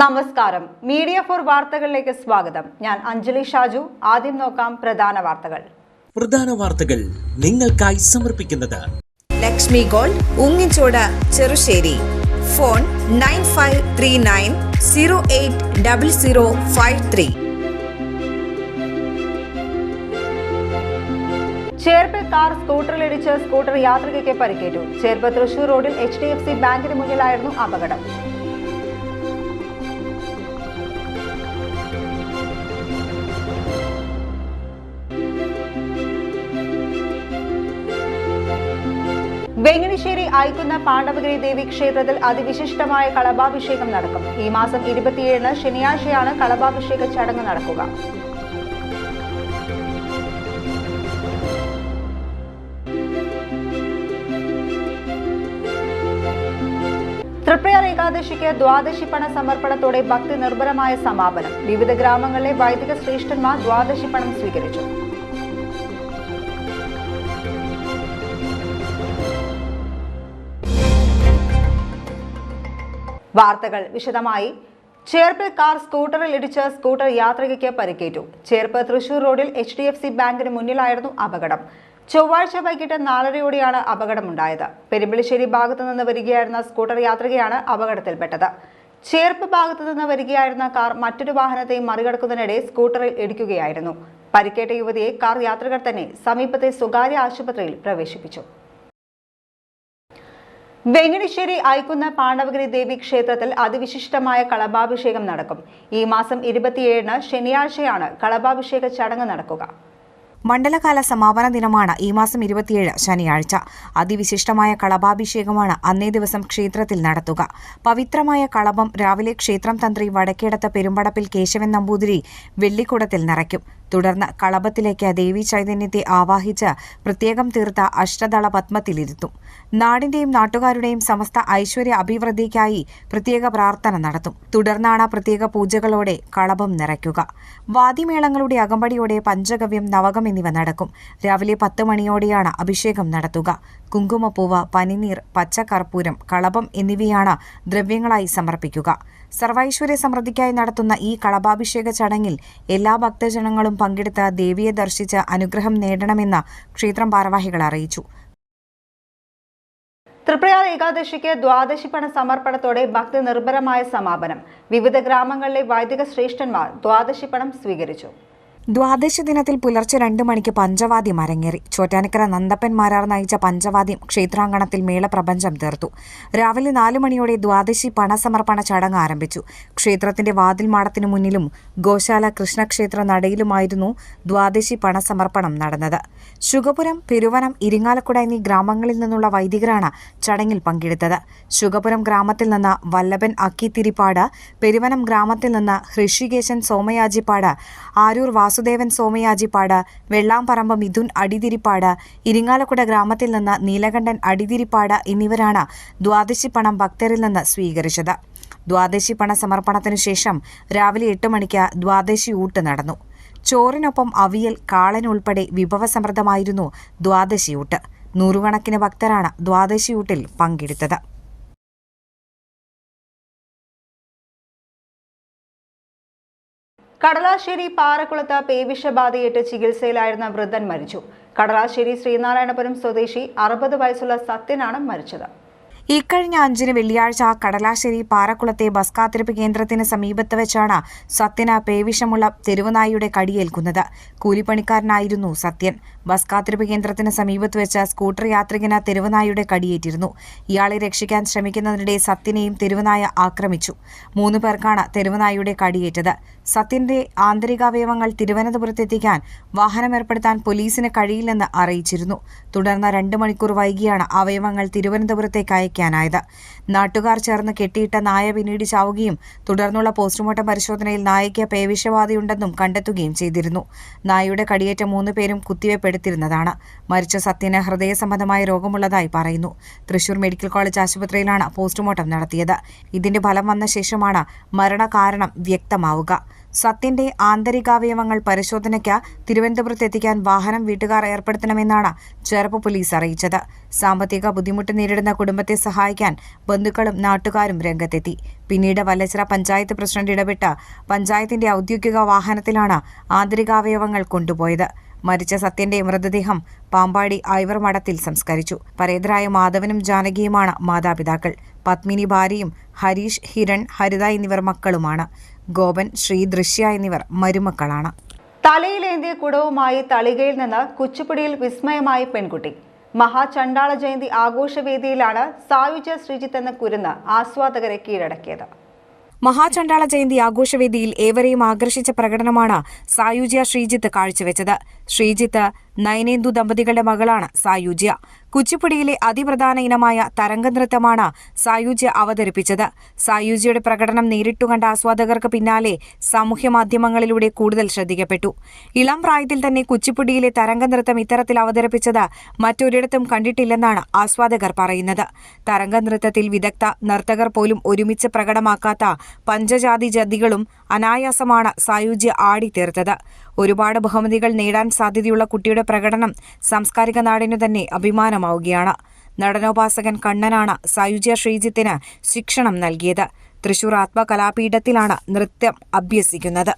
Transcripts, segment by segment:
നമസ്കാരം. Media for വാർത്തകളിലേക്ക് സ്വാഗതം. ഞാൻ അഞ്ജലി ഷാജു. ആദ്യം നോക്കാം പ്രധാന വാർത്തകൾ നിങ്ങൾക്കായി സമർപ്പിക്കുന്നത് ലക്ഷ്മി ഗോൾഡ്, ഉങ്ങിച്ചോട്, ചെറുശ്ശേരി. ഫോൺ 9539080053. ചേർപ്പിൽ കാർ സ്കൂട്ടറിലിടിച്ച് സ്കൂട്ടർ യാത്രികയ്ക്ക് പരിക്കേറ്റു. ചേർപ്പ് തൃശൂർ റോഡിൽ HDFC ബാങ്കിന് മുന്നിലായിരുന്നു അപകടം. വെങ്ങണിശ്ശേരി ഐക്കുന്ന പാണ്ഡവഗിരി ദേവി ക്ഷേത്രത്തിൽ അതിവിശിഷ്ടമായ കളഭാഭിഷേകം നടക്കും. ഈ മാസം 27-ന് ശനിയാഴ്ചയാണ് കളഭാഭിഷേക ചടങ്ങ് നടക്കുക. തൃപ്രയാർ ഏകാദശിക്ക് ദ്വാദശി പണ സമർപ്പണത്തോടെ ഭക്തി നിർഭരമായ സമാപനം. വിവിധ ഗ്രാമങ്ങളിലെ വൈദിക ശ്രേഷ്ഠന്മാർ ദ്വാദശി പണം സ്വീകരിച്ചു. വാർത്തകൾ വിശദമായി. ചേർപ്പിൽ കാർ സ്കൂട്ടറിൽ ഇടിച്ച് സ്കൂട്ടർ യാത്രികയ്ക്ക് പരിക്കേറ്റു. ചേർപ്പ് തൃശൂർ റോഡിൽ HDFC ബാങ്കിന് മുന്നിലായിരുന്നു അപകടം. ചൊവ്വാഴ്ച വൈകിട്ട് 4:30-ഓടെയാണ് അപകടമുണ്ടായത്. പെരുമ്പിളിശ്ശേരി ഭാഗത്തു നിന്ന് വരികയായിരുന്ന സ്കൂട്ടർ യാത്രികയാണ് അപകടത്തിൽപ്പെട്ടത്. ചേർപ്പ് ഭാഗത്തു നിന്ന് വരികയായിരുന്ന കാർ മറ്റൊരു വാഹനത്തെയും മറികടക്കുന്നതിനിടെ സ്കൂട്ടറിൽ ഇടിക്കുകയായിരുന്നു. പരിക്കേറ്റ യുവതിയെ കാർ യാത്രികർ തന്നെ സമീപത്തെ സ്വകാര്യ ആശുപത്രിയിൽ പ്രവേശിപ്പിച്ചു. വെങ്ങണിശ്ശേരി ഐക്കുന്ന പാണ്ഡവഗിരി ദേവി ക്ഷേത്രത്തിൽ അതിവിശിഷ്ടമായ കളഭാഭിഷേകം നടക്കും. ഈ മാസം 27-ന് ശനിയാഴ്ചയാണ് കളഭാഭിഷേക ചടങ്ങ് നടക്കുക. മണ്ഡലകാല സമാപന ദിനമാണ് ഈ മാസം 27 ശനിയാഴ്ച. അതിവിശിഷ്ടമായ കളഭാഭിഷേകമാണ് അന്നേ ദിവസം ക്ഷേത്രത്തിൽ നടത്തുക. പവിത്രമായ കളഭം രാവിലെ ക്ഷേത്രം തന്ത്രി വടക്കേടത്ത് പെരുമ്പടപ്പിൽ കേശവൻ നമ്പൂതിരി വെള്ളിക്കുടത്തിൽ നിറയ്ക്കും. തുടർന്ന് കളഭത്തിലേക്ക് ദേവീ ചൈതന്യത്തെ ആവാഹിച്ച് പ്രത്യേകം തീർത്ത അഷ്ടദള പത്മത്തിലിരുത്തും. നാടിന്റെയും നാട്ടുകാരുടെയും സമസ്ത ഐശ്വര്യ അഭിവൃദ്ധിക്കായി പ്രത്യേക പ്രാർത്ഥന നടത്തും. തുടർന്നാണ് പ്രത്യേക പൂജകളോടെ കളഭം നിറയ്ക്കുക. വാദ്യമേളങ്ങളുടെ അകമ്പടിയോടെ പഞ്ചഗവ്യം, നവകം എന്നിവ നടക്കും. രാവിലെ 10 മണിയോടെയാണ് അഭിഷേകം നടത്തുക. കുങ്കുമപ്പൂവ്, പനിനീർ, പച്ചക്കർപ്പൂരം, കളഭം എന്നിവയാണ് ദ്രവ്യങ്ങളായി സമർപ്പിക്കുക. സർവൈശ്വര്യ സമൃദ്ധിക്കായി നടത്തുന്ന ഈ കളഭാഭിഷേക ചടങ്ങിൽ എല്ലാ ഭക്തജനങ്ങളും പങ്കെടുത്ത് ദേവിയെ ദർശിച്ച് അനുഗ്രഹം നേടണമെന്ന് ക്ഷേത്രം ഭാരവാഹികൾ അറിയിച്ചു. തൃപ്രയാർ ഏകാദശിക്ക് ദ്വാദശി പണ സമർപ്പണത്തോടെ ഭക്തി നിർഭരമായ സമാപനം. വിവിധ ഗ്രാമങ്ങളിലെ വൈദിക ശ്രേഷ്ഠന്മാർ ദ്വാദശി പണം സ്വീകരിച്ചു. ദ്വാദശി ദിനത്തിൽ പുലർച്ചെ 2 മണിക്ക് പഞ്ചവാദ്യം അരങ്ങേറി. ചോറ്റാനിക്കര നന്ദപ്പൻ മാരാർ നയിച്ച പഞ്ചവാദ്യം ക്ഷേത്രാങ്കണത്തിൽ മേളപ്രപഞ്ചം തീർത്തു. രാവിലെ 4 മണിയോടെ ദ്വാദശി പണസമർപ്പണ ചടങ്ങ് ആരംഭിച്ചു. ക്ഷേത്രത്തിന്റെ വാതിൽ മാടത്തിനു മുന്നിലും ഗോശാല കൃഷ്ണക്ഷേത്ര നടയിലുമായിരുന്നു ദ്വാദശി പണസമർപ്പണം നടന്നത്. ശുഗപുരം, പെരുവനം, ഇരിങ്ങാലക്കുട എന്നീ ഗ്രാമങ്ങളിൽ നിന്നുള്ള വൈദികരാണ് ചടങ്ങിൽ പങ്കെടുത്തത്. ശുഗപുരം ഗ്രാമത്തിൽ നിന്ന് വല്ലഭൻ അക്കിത്തിരിപ്പാട്, പെരുവനം ഗ്രാമത്തിൽ നിന്ന് ഹൃഷികേശൻ സോമയാജിപ്പാട്, ആരൂർ വാസുദേവൻ സോമയാജിപ്പാട്, വെള്ളാംപറമ്പ് മിഥുൻ അടിതിരിപ്പാട്, ഇരിങ്ങാലക്കുട ഗ്രാമത്തിൽ നിന്ന് നീലകണ്ഠൻ അടിതിരിപ്പാട് എന്നിവരാണ് ദ്വാദശി പണം ഭക്തരിൽ നിന്ന് സ്വീകരിച്ചത്. ദ്വാദശി പണ സമർപ്പണത്തിനു ശേഷം രാവിലെ 8 മണിക്ക് ദ്വാദശി ഊട്ട് നടന്നു. ചോറിനൊപ്പം അവിയൽ, കാളൻ ഉൾപ്പെടെ വിഭവസമൃദ്ധമായിരുന്നു ദ്വാദശി ഊട്ട്. 100 കണക്കിന് ഭക്തരാണ് ദ്വാദശി ഊട്ടിൽ പങ്കെടുത്തത്. കടലാശ്ശേരി പാറക്കുളത്ത് പേവിഷബാധയേറ്റ് ചികിത്സയിലായിരുന്ന വൃദ്ധൻ മരിച്ചു. കടലാശ്ശേരി ശ്രീനാരായണപുരം സ്വദേശി 60 വയസ്സുള്ള സത്യനാണ് മരിച്ചത്. ഇക്കഴിഞ്ഞ 5-ന് വെള്ളിയാഴ്ച കടലാശ്ശേരി പാറക്കുളത്തെ ബസ് കാത്തിരിപ്പ് കേന്ദ്രത്തിന് സമീപത്ത് വെച്ചാണ് സത്യന് പേവിഷമുള്ള തെരുവുനായിയുടെ കടിയേൽക്കുന്നത്. കൂലിപ്പണിക്കാരനായിരുന്നു സത്യൻ. ബസ് കാത്തിരിപ്പ് കേന്ദ്രത്തിന് സമീപത്ത് വെച്ച് സ്കൂട്ടർ യാത്രികന് തെരുവുനായിയുടെ കടിയേറ്റിരുന്നു. ഇയാളെ രക്ഷിക്കാൻ ശ്രമിക്കുന്നതിനിടെ സത്യനെയും തെരുവുനായ ആക്രമിച്ചു. 3 പേർക്കാണ് തെരുവുനായിയുടെ കടിയേറ്റത്. സത്യന്റെ ആന്തരികാവയവങ്ങൾ തിരുവനന്തപുരത്തെത്തിക്കാൻ വാഹനം ഏർപ്പെടുത്താൻ പോലീസിന് കഴിയില്ലെന്ന് അറിയിച്ചിരുന്നു. തുടർന്ന് 2 മണിക്കൂർ വൈകിയാണ് അവയവങ്ങൾ തിരുവനന്തപുരത്തേക്ക് അയക്കാനായത്. നാട്ടുകാർ ചേർന്ന് കെട്ടിയിട്ട നായ പിന്നീട് ചാവുകയും തുടർന്നുള്ള പോസ്റ്റ്മോർട്ടം പരിശോധനയിൽ നായയ്ക്ക് പേവിഷബാധയുണ്ടെന്നും കണ്ടെത്തുകയും ചെയ്തിരുന്നു. നായയുടെ കടിയേറ്റ 3 പേരും കുത്തിവയ്പ്പെടുത്തിരുന്നതാണ്. മരിച്ച സത്യന് ഹൃദയ സംബന്ധമായ രോഗമുള്ളതായി പറയുന്നു. തൃശൂർ മെഡിക്കൽ കോളേജ് ആശുപത്രിയിലാണ് പോസ്റ്റ്മോർട്ടം നടത്തിയത്. ഇതിന്റെ ഫലം വന്ന ശേഷമാണ് മരണകാരണം വ്യക്തമാവുക. സത്യന്റെ ആന്തരികാവയവങ്ങൾ പരിശോധനയ്ക്ക് തിരുവനന്തപുരത്ത് എത്തിക്കാൻ വാഹനം വീട്ടുകാർ ഏർപ്പെടുത്തണമെന്നാണ് ചേർപ്പ് പോലീസ് അറിയിച്ചത്. സാമ്പത്തിക ബുദ്ധിമുട്ട് നേരിടുന്ന കുടുംബത്തെ സഹായിക്കാൻ ബന്ധുക്കളും നാട്ടുകാരും രംഗത്തെത്തി. പിന്നീട് വല്ലച്ചിറ പഞ്ചായത്ത് പ്രസിഡന്റ് ഇടപെട്ട് പഞ്ചായത്തിന്റെ ഔദ്യോഗിക വാഹനത്തിലാണ് ആന്തരികാവയവങ്ങൾ കൊണ്ടുപോയത്. മരിച്ച സത്യന്റെ മൃതദേഹം പാമ്പാടി ഐവർ മഠത്തിൽ സംസ്കരിച്ചു. പരേതരായ മാധവനും ജാനകിയുമാണ് മാതാപിതാക്കൾ. പത്മിനി ഭാര്യയും ഹരീഷ്, ഹിരൺ, ഹരിത എന്നിവർ മക്കളുമാണ്. ഗോപൻ, ശ്രീ, ദൃശ്യ എന്നിവർ മരുമക്കളാണ്. തലയിലേന്തിയ കുടവുമായി തളികയിൽ നിന്ന് കുച്ചിപ്പുടിയിൽ വിസ്മയമായി പെൺകുട്ടി. മഹാചണ്ഡാള ജയന്തി ആഘോഷവേദിയിലാണ് സായുജ്യ ശ്രീജിത്ത് എന്ന കുരുന്ന് ആസ്വാദകരെ കീഴടക്കിയത്. മഹാചണ്ഡാള ജയന്തി ആഘോഷവേദിയിൽ ഏവരെയും ആകർഷിച്ച പ്രകടനമാണ് സായുജ്യ ശ്രീജിത്ത് കാഴ്ചവെച്ചത്. ശ്രീജിത്ത്, നയനേന്ദു ദമ്പതികളുടെ മകളാണ് സായുജ്യ. കുച്ചിപ്പുടിയിലെ അതിപ്രധാന ഇനമായ തരംഗനൃത്തമാണ് സായുജ്യ അവതരിപ്പിച്ചത്. സായുജ്യയുടെ പ്രകടനം നേരിട്ടു കണ്ട ആസ്വാദകർക്ക് പിന്നാലെ സാമൂഹ്യമാധ്യമങ്ങളിലൂടെ കൂടുതൽ ശ്രദ്ധിക്കപ്പെട്ടു. ഇളം പ്രായത്തിൽ തന്നെ കുച്ചിപ്പുടിയിലെ തരംഗനൃത്തം ഇത്തരത്തിൽ അവതരിപ്പിച്ചത് മറ്റൊരിടത്തും കണ്ടിട്ടില്ലെന്നാണ് ആസ്വാദകർ പറയുന്നത്. തരംഗനൃത്തത്തിൽ വിദഗ്ധ നർത്തകർ പോലും ഒരുമിച്ച് പ്രകടമാക്കാത്ത പഞ്ചജാതി ജതികളും അനായാസമാണ് സായുജ്യ ആടിത്തീർത്തത്. ഒരുപാട് ബഹുമതികൾ നേടാൻ സാധ്യതയുള്ള കുട്ടിയുടെ പ്രകടനം സാംസ്കാരിക നാടിനു തന്നെ അഭിമാനമാവുകയാണ്. നടനോപാസകൻ കണ്ണനാണ് സായുജ്യ ശ്രീജിത്തിന് ശിക്ഷണം നൽകിയത്. തൃശൂർ ആത്മകലാപീഠത്തിലാണ് നൃത്യം അഭ്യസിക്കുന്നത്.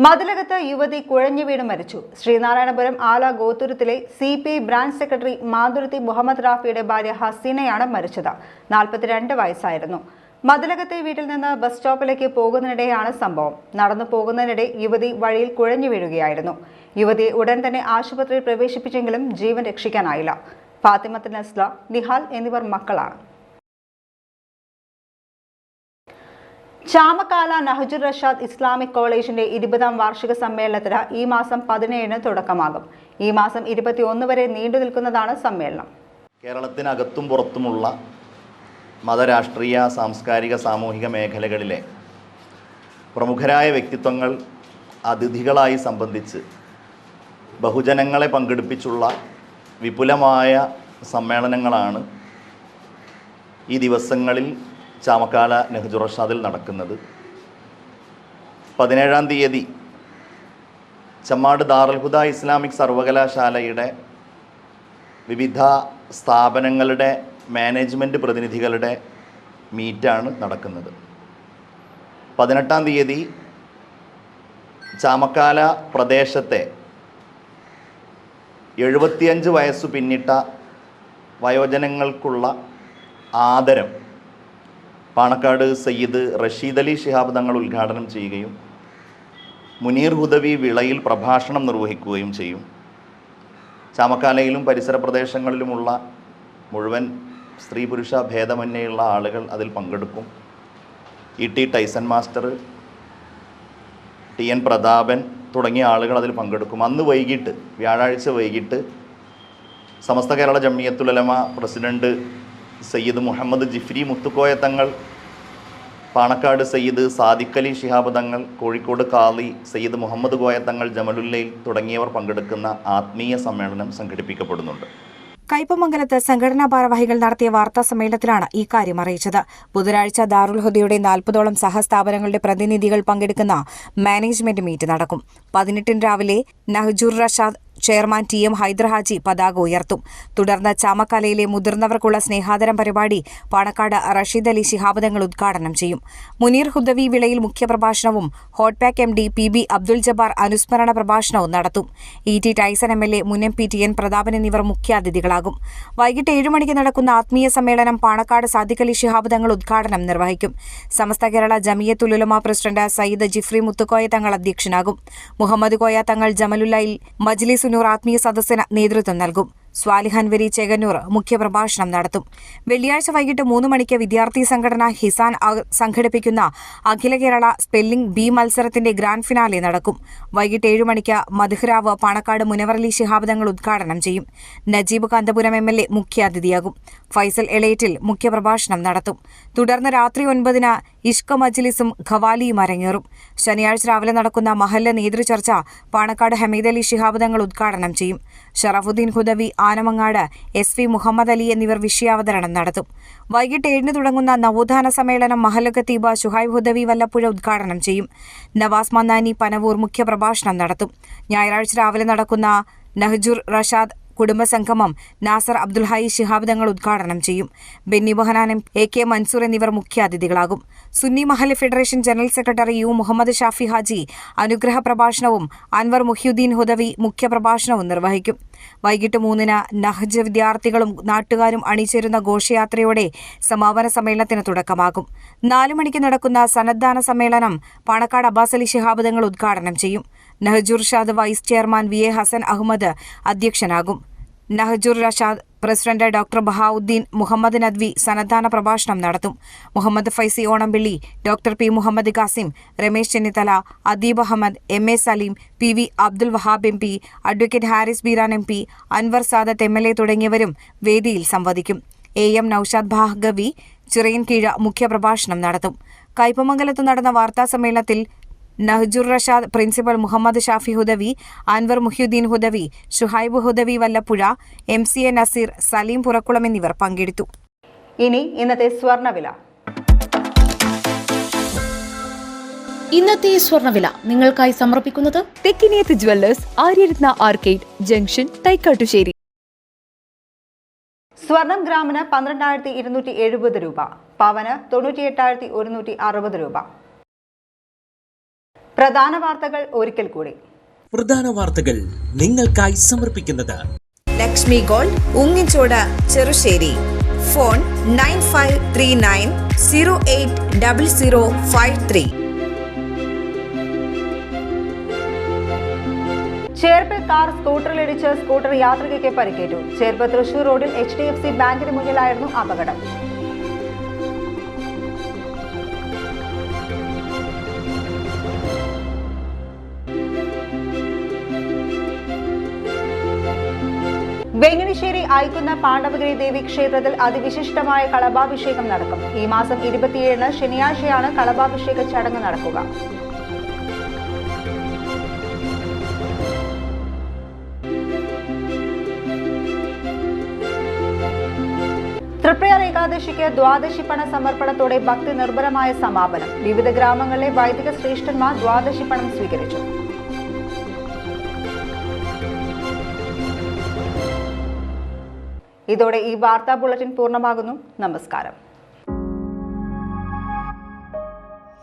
മതിലകത്ത് യുവതി കുഴഞ്ഞു വീണ് മരിച്ചു. ശ്രീനാരായണപുരം ആല ഗോത്തുരത്തിലെ CPI ബ്രാഞ്ച് സെക്രട്ടറി മാതുരുത്തി മുഹമ്മദ് റാഫിയുടെ ഭാര്യ ഹസീനയാണ് മരിച്ചത്. 42 വയസ്സായിരുന്നു. മതിലകത്തെ വീട്ടിൽ നിന്ന് ബസ് സ്റ്റോപ്പിലേക്ക് പോകുന്നതിനിടെയാണ് സംഭവം. നടന്നു പോകുന്നതിനിടെ യുവതി വഴിയിൽ കുഴഞ്ഞു വീഴുകയായിരുന്നു. യുവതിയെ ഉടൻ തന്നെ ആശുപത്രിയിൽ പ്രവേശിപ്പിച്ചെങ്കിലും ജീവൻ രക്ഷിക്കാനായില്ല. ഫാത്തിമത്ത് നസ്ല, നിഹാൽ എന്നിവർ മക്കളാണ്. ചാമക്കാല നഹ്ജുർ റഷാദ് ഇസ്ലാമിക് കോളേജിന്റെ 20ാം വാർഷിക സമ്മേളനത്തിന് ഈ മാസം 17-ന് തുടക്കമാകും. ഈ മാസം 21 വരെ നീണ്ടു നിൽക്കുന്നതാണ് സമ്മേളനം. കേരളത്തിനകത്തും പുറത്തുമുള്ള മതരാഷ്ട്രീയ, സാംസ്കാരിക, സാമൂഹിക മേഖലകളിലെ പ്രമുഖരായ വ്യക്തിത്വങ്ങൾ അതിഥികളായി സംബന്ധിച്ച് ബഹുജനങ്ങളെ പങ്കെടുപ്പിച്ചുള്ള വിപുലമായ സമ്മേളനങ്ങളാണ് ഈ ദിവസങ്ങളിൽ ചാമക്കാല നഹ്ജുർ റഷാദിൽ നടക്കുന്നത്. 17-ാം തീയതി ചമ്മാട് ദാറുൽ ഹുദ ഇസ്ലാമിക് സർവകലാശാലയുടെ വിവിധ സ്ഥാപനങ്ങളുടെ മാനേജ്മെൻറ്റ് പ്രതിനിധികളുടെ മീറ്റാണ് നടക്കുന്നത്. 18-ാം തീയതി ചാമക്കാല പ്രദേശത്തെ 75 വയസ്സു പിന്നിട്ട വയോജനങ്ങൾക്കുള്ള ആദരം പാണക്കാട് സയ്യിദ് റഷീദ് അലി ശിഹാബ് തങ്ങൾ ഉദ്ഘാടനം ചെയ്യുകയും മുനീർ ഹുദവി വിളയിൽ പ്രഭാഷണം നിർവഹിക്കുകയും ചെയ്യും. ചാമക്കാലയിലും പരിസര പ്രദേശങ്ങളിലുമുള്ള മുഴുവൻ സ്ത്രീ പുരുഷ ഭേദമന്യേയുള്ള ആളുകൾ അതിൽ പങ്കെടുക്കും. E.T. Tyson master, TN Prathapan തുടങ്ങിയ ആളുകൾ അതിൽ പങ്കെടുക്കും. അന്ന് വൈകിട്ട്, വ്യാഴാഴ്ച വൈകിട്ട്, സമസ്ത കേരള ജംഇയ്യത്തുൽ ഉലമ പ്രസിഡന്റ് സയ്യിദ് മുഹമ്മദ് ജിഫ്രി മുത്തുക്കോയ തങ്ങൾ, പാണക്കാട് സയ്യിദ് സാദിഖ് അലി ശിഹാബ് തങ്ങൾ, കോഴിക്കോട് ഖാളി സയ്യിദ് മുഹമ്മദ് കോയ തങ്ങൾ, ജമലുല്ലയിൽ തുടങ്ങിയവർ പങ്കെടുക്കുന്ന ആത്മീയ സമ്മേളനം സംഘടിപ്പിക്കപ്പെടുന്നുണ്ട്. കയ്പമംഗലത്ത് സംഘടനാ ഭാരവാഹികൾ നടത്തിയ വാർത്താ സമ്മേളനത്തിലാണ് ഇക്കാര്യം അറിയിച്ചത്. ബുധനാഴ്ച ദാറുൽ ഹുദയുടെ 40ഓളം സഹസ്ഥാപനങ്ങളുടെ പ്രതിനിധികൾ പങ്കെടുക്കുന്ന മാനേജ്മെന്റ് മീറ്റ് നടക്കും. 18-ന് രാവിലെ നഹ്ജുർ റഷാദ് ചെയർമാൻ TM ഹൈദർ ഹാജി പതാക ഉയർത്തും. തുടർന്ന് ചാമക്കാലയിലെ മുതിർന്നവർക്കുള്ള സ്നേഹാദരം പരിപാടി പാണക്കാട് റഷീദ് അലി ശിഹാബ് തങ്ങൾ ഉദ്ഘാടനം ചെയ്യും. മുനീർ ഹുദവി വിളയിൽ മുഖ്യപ്രഭാഷണവും ഹോട്ട്പാക്ക് MD PB അബ്ദുൽ ജബ്ബാർ അനുസ്മരണ പ്രഭാഷണവും നടത്തും. ET ടൈസൺ MLA, മുൻ MP TN പ്രതാപൻ എന്നിവർ മുഖ്യാതിഥികളാകും. വൈകിട്ട് 7 മണിക്ക് നടക്കുന്ന ആത്മീയ സമ്മേളനം പാണക്കാട് സാദിഖ് അലി ശിഹാബ് തങ്ങൾ ഉദ്ഘാടനം നിർവഹിക്കും. സമസ്ത കേരള ജമിയത്തുൽ ഉലമ പ്രസിഡന്റ് സയ്യിദ് ജിഫ്രി മുത്തുക്കോയ തങ്ങൾ അധ്യക്ഷനാകും. മുഹമ്മദ് കോയ തങ്ങൾ ജമലുല്ലയിൽ മജ്ലിസ് നൂർ ആത്മീയ സദസ്സിന് നേതൃത്വം നൽകും. സ്വാലിഹ് അൻവരി ചേകന്നൂർ മുഖ്യപ്രഭാഷണം നടത്തും. വെള്ളിയാഴ്ച വൈകിട്ട് 3 മണിക്ക് വിദ്യാർത്ഥി സംഘടന ഹിസാൻ സംഘടിപ്പിക്കുന്ന അഖില കേരള സ്പെല്ലിംഗ് ബി മത്സരത്തിന്റെ ഗ്രാൻഡ് ഫിനാലെ നടക്കും. വൈകിട്ട് 7 മണിക്ക് മധുഹരാവ് പാണക്കാട് മുനവറലി ശിഹാബ് തങ്ങൾ ഉദ്ഘാടനം ചെയ്യും. നജീബ് കാന്തപുരം MLA മുഖ്യാതിഥിയാകും. ഫൈസൽ എളേറ്റിൽ മുഖ്യപ്രഭാഷണം നടത്തും. തുടർന്ന് രാത്രി 9-ന് ഇഷ്ക മജ്ലിസും ഖവാലിയും അരങ്ങേറും. ശനിയാഴ്ച രാവിലെ നടക്കുന്ന മഹല്ല നേതൃചർച്ച പാണക്കാട് ഹമീദ് അലി ശിഹാബ് തങ്ങൾ ഉദ്ഘാടനം ചെയ്യും. ഷറഫുദ്ദീൻ ഹുദവി, ആനമങ്ങാട്, SV മുഹമ്മദ് അലി എന്നിവർ വിഷയാവതരണം നടത്തും. വൈകിട്ട് 7-ന് തുടങ്ങുന്ന നവോത്ഥാന സമ്മേളനം മഹല്ല ഖത്തീബ് ഷുഹൈബ് ഹുദവി വല്ലപ്പുഴ ഉദ്ഘാടനം ചെയ്യും. നവാസ് മന്നാനി പനവൂർ മുഖ്യപ്രഭാഷണം നടത്തും. ഞായറാഴ്ച രാവിലെ നടക്കുന്ന നഹ്ജുർ റഷാദ് കുടുംബസംഗമം നാസർ അബ്ദുൽ ഹൈ ശിഹാബ് തങ്ങൾ ഉദ്ഘാടനം ചെയ്യും. ബെന്നി ബഹനാൻ, AK മൻസൂർ എന്നിവർ മുഖ്യാതിഥികളാകും. സുന്നി മഹല്ല് federation general secretary U Muhammad Shafi Haji അനുഗ്രഹ പ്രഭാഷണവും അൻവർ മുഹ്യുദ്ദീൻ ഹുദവി മുഖ്യപ്രഭാഷണവും നിർവഹിക്കും. വൈകിട്ട് 3-ന് നഹ്ജ് വിദ്യാർത്ഥികളും നാട്ടുകാരും അണിചേരുന്ന ഘോഷയാത്രയോടെ സമാപന സമ്മേളനത്തിന് തുടക്കമാകും. 4 മണിക്ക് നടക്കുന്ന സന്നദ്ധാന സമ്മേളനം പാണക്കാട് അബ്ബാസ് അലി ശിഹാബ് തങ്ങൾ ഉദ്ഘാടനം ചെയ്യും. Nahjur Rashad vice chairman VA Hasan Ahmed അധ്യക്ഷനാകും. നഹ്ജുർ റഷാദ് പ്രസിഡന്റ് ഡോക്ടർ ബഹാവുദ്ദീൻ മുഹമ്മദ് നദ്വി സന്നദ്ധാന പ്രഭാഷണം നടത്തും. Muhammad Faizy Onampilly, doctor P Muhammad Khasim, Ramesh Chennithala, Adeeb Ahmed, MA Saleem, PV Abdul Wahab MP, advocate Haris Beeran MP, Anwar Sadath MLA തുടങ്ങിയവരും വേദിയിൽ സംവദിക്കും. AM നൌഷാദ് ഭാഗവി ചിറയൻകീഴ മുഖ്യപ്രഭാഷണം നടത്തും. കയ്പമംഗലത്ത് നടന്ന വാർത്താസമ്മേളനത്തിൽ നഹ്ജുർ റഷാദ് പ്രിൻസിപ്പൽ മുഹമ്മദ് ഷാഫി ഹുദവി, അൻവർ മുഹ്യുദ്ദീൻ ഹുദവി, ഷുഹൈബ് ഹുദവി വല്ലപ്പുഴ, MCA നസീർ, സലീം പുറക്കുളം എന്നിവർ പങ്കെടുത്തു. ഇനി ഇന്നത്തെ സ്വർണ്ണവില. ഇന്നത്തെ സ്വർണ്ണവില നിങ്ങൾക്കായി സമർപ്പിക്കുന്നത് Thekkiniyath jewellers, Aryaratna arcade junction, Thaikkattussery. സ്വർണം ഗ്രാമിന് 12,270 രൂപ, പവന് 98,160 രൂപ. പ്രധാന വാർത്തകൾ ഒരിക്കൽ കൂടി. പ്രധാന വാർത്തകൾ നിങ്ങൾക്കായി സമർപ്പിക്കുന്നത് ലക്ഷ്മി ഗോൾഡ്, ഉങ്ങിച്ചോട്, ചെറുശ്ശേരി. ഫോൺ 9539080053. ചേർപ്പിൽ കാർ സ്കൂട്ടറിലിടിച്ച് സ്കൂട്ടർ യാത്രികയ്ക്ക് പരിക്കേറ്റു. ചേർപ്പ് തൃശൂർ റോഡിൽ HDFC ബാങ്കിന് മുന്നിലായിരുന്നു അപകടം. വെങ്ങണിശ്ശേരി ഐക്കുന്ന പാണ്ഡവഗിരി ദേവി ക്ഷേത്രത്തിൽ അതിവിശിഷ്ടമായ കളഭാഭിഷേകം നടക്കും. ഈ മാസം 27-ന് ശനിയാഴ്ചയാണ് കളഭാഭിഷേക ചടങ്ങ് നടക്കുക. തൃപ്രയാർ ഏകാദശിക്ക് ദ്വാദശി പണ സമർപ്പണത്തോടെ ഭക്തി നിർഭരമായ സമാപനം. വിവിധ ഗ്രാമങ്ങളിലെ വൈദിക ശ്രേഷ്ഠന്മാർ ദ്വാദശി പണം സ്വീകരിച്ചു. ഇതോടെ ഈ വാർത്താ ബുള്ളറ്റിൻ പൂർണ്ണമാകുന്നു. നമസ്കാരം.